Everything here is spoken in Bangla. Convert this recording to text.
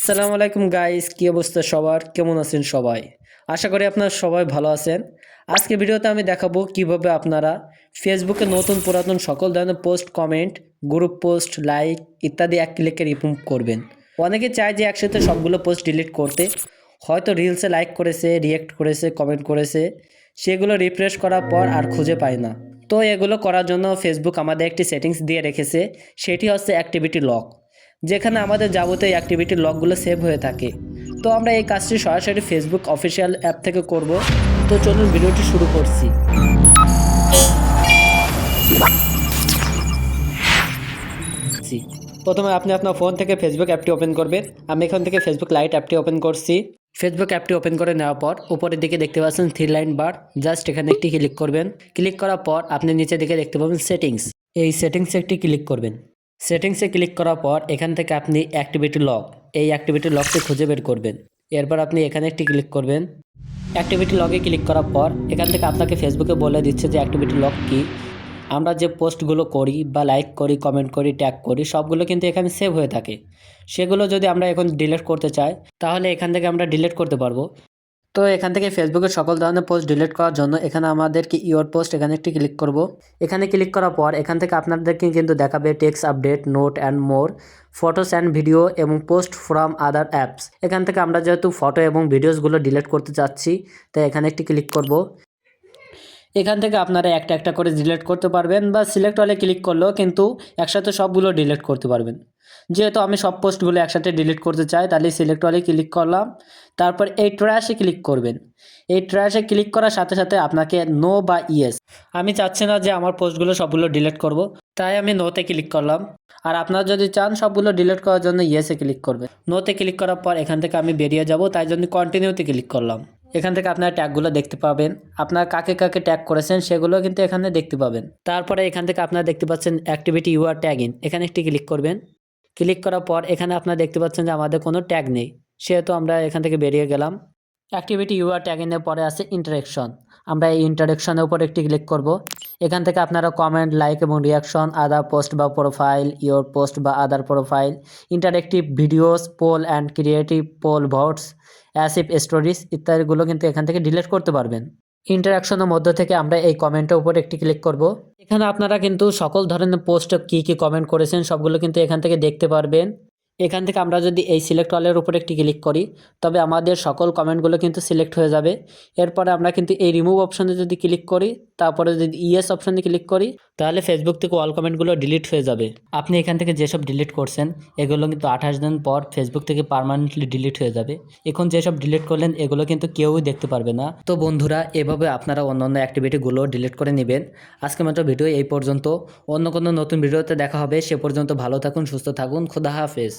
আসসালামু আলাইকুম গাইস, কি অবস্থা সবার? কেমন আছেন সবাই? আশা করি আপনারা সবাই ভালো আছেন। আজকে ভিডিওতে আমি দেখাবো কিভাবে আপনারা ফেসবুকে নতুন পুরাতন সকল ধরনের post, comment, group post, like ইত্যাদি এক ক্লিকে রিমুভ করবেন। অনেকে চায় যে একসাথে সবগুলো পোস্ট ডিলিট করতে, হয়তো রিলসে লাইক করেছে, রিয়েক্ট করেছে, কমেন্ট করেছে, সেগুলো রিফ্রেশ করার পর আর খুঁজে পায় না। তো এগুলো করার জন্য ফেসবুক আমাদের একটি সেটিংস দিয়ে রেখেছে, সেটি হচ্ছে অ্যাক্টিভিটি লক, যেখানে আমাদের যাবতীয় অ্যাক্টিভিটির লকগুলো সেভ হয়ে থাকে। তো আমরা এই কাজটি সরাসরি ফেসবুক অফিসিয়াল অ্যাপ থেকে করব। তো চলুন ভিডিওটি শুরু করছি। প্রথমে আপনি আপনার ফোন থেকে ফেসবুক অ্যাপটি ওপেন করবেন। আমি এখান থেকে ফেসবুক লাইট অ্যাপটি ওপেন করছি। ফেসবুক অ্যাপটি ওপেন করে নেওয়ার পর উপরের দিকে দেখতে পাচ্ছেন 3 লাইন বার, জাস্ট এখানে একটি ক্লিক করবেন। ক্লিক করার পর আপনি নিচের দিকে দেখতে পাবেন সেটিংস, এই সেটিংসে একটি ক্লিক করবেন। সেটিংসে ক্লিক করার পর এখান থেকে আপনি অ্যাক্টিভিটি লক, এই অ্যাক্টিভিটি লকটি খুঁজে বের করবেন। এরপর আপনি এখানে একটি ক্লিক করবেন। অ্যাক্টিভিটি লকে ক্লিক করার পর এখান থেকে আপনাকে ফেসবুকে বলে দিচ্ছে যে অ্যাক্টিভিটি লক কী। আমরা যে পোস্টগুলো করি বা লাইক করি, কমেন্ট করি, ট্যাগ করি, সবগুলো কিন্তু এখানে সেভ হয়ে থাকে। সেগুলো যদি আমরা এখন ডিলিট করতে চাই তাহলে এখান থেকে আমরা ডিলিট করতে পারবো। তো এখান থেকে ফেসবুকের সকল ধরনের পোস্ট ডিলিট করার জন্য এখানে আমাদেরকে ইওর পোস্ট, এখানে একটি ক্লিক করব। এখানে ক্লিক করার পর এখান থেকে আপনাদেরকে কিন্তু দেখাবে text update, note and more, photos and video এবং পোস্ট ফ্রম আদার অ্যাপস। এখান থেকে আমরা যেহেতু ফটো এবং ভিডিওসগুলো ডিলিট করতে চাচ্ছি, তাই এখানে একটি ক্লিক করব। এখান থেকে আপনারা একটা একটা করে ডিলিট করতে পারবেন বা সিলেক্ট অলে ক্লিক করলেও কিন্তু একসাথে সবগুলো ডিলিট করতে পারবেন। যেহেতু আমি সব পোস্টগুলো একসাথে ডিলিট করতে চাই, তাহলে সিলেক্ট অলে ক্লিক করলাম। তারপর এই ট্র্যাশে ক্লিক করবেন। এই ট্র্যাশে ক্লিক করার সাথে সাথে আপনাকে নো বা ইয়েস, আমি চাচ্ছি না যে আমার পোস্টগুলো সবগুলো ডিলিট করব, তাই আমি নোতে ক্লিক করলাম। আর আপনারা যদি চান সবগুলো ডিলিট করার জন্য ইয়েসে ক্লিক করবেন। নোতে ক্লিক করার পর এখান থেকে আমি বেরিয়ে যাব, তাই জন্য কন্টিনিউতে ক্লিক করলাম। এখান থেকে আপনারা ট্যাগগুলো দেখতে পাবেন, আপনারা কাকে কাকে ট্যাগ করেছেন সেগুলো কিন্তু এখানে দেখতে পাবেন। তারপরে এখান থেকে আপনারা দেখতে পাচ্ছেন activity you are tag in, এখানে একটি ক্লিক করবেন। ক্লিক করার পর এখানে আপনারা দেখতে পাচ্ছেন যে আমাদের কোনো ট্যাগ নেই, সেহেতু আমরা এখান থেকে বেরিয়ে গেলাম। অ্যাক্টিভিটি ইউ আর ট্যাগ ইনের পরে আছে ইন্টারেকশন, আমরা এই ইন্টারেকশনের উপর একটি ক্লিক করব। এখান থেকে আপনারা কমেন্ট, লাইক এবং রিয়াকশন, আদার পোস্ট বা প্রোফাইল, ইওর পোস্ট বা other profile, interactive videos, poll and creative poll votes, অ্যাসিভ স্টোরিজ ইত্যাদিগুলো কিন্তু এখান থেকে ডিলিট করতে পারবেন। ইন্টারাকশনের মধ্য থেকে আমরা এই কমেন্টের উপর একটি ক্লিক করব। এখানে আপনারা কিন্তু সকল ধরনের পোস্টে কী কী কমেন্ট করেছেন সবগুলো কিন্তু এখান থেকে দেখতে পারবেন। এখান থেকে আমরা যদি এই সিলেক্ট অলের উপর একটি ক্লিক করি তবে আমাদের সকল কমেন্টগুলো কিন্তু সিলেক্ট হয়ে যাবে। এরপরে আমরা কিন্তু এই রিমুভ অপশনে যদি ক্লিক করি, তারপরে যদি ইয়েস অপশনে ক্লিক করি, তাহলে ফেসবুক থেকে অল কমেন্টগুলো ডিলিট হয়ে যাবে। আপনি এখান থেকে যেসব ডিলিট করছেন এগুলো কিন্তু 28 দিন পর ফেসবুক থেকে পার্মানেন্টলি ডিলিট হয়ে যাবে। এখন যেসব ডিলিট করলেন এগুলো কিন্তু কেউই দেখতে পারবে না। তো বন্ধুরা, এভাবে আপনারা অন্যান্য অ্যাক্টিভিটিগুলো ডিলিট করে নেবেন। আজকে মাত্র ভিডিও এই পর্যন্ত, অন্য কোনো নতুন ভিডিওতে দেখা হবে। সে পর্যন্ত ভালো থাকুন, সুস্থ থাকুন, খোদা হাফেজ।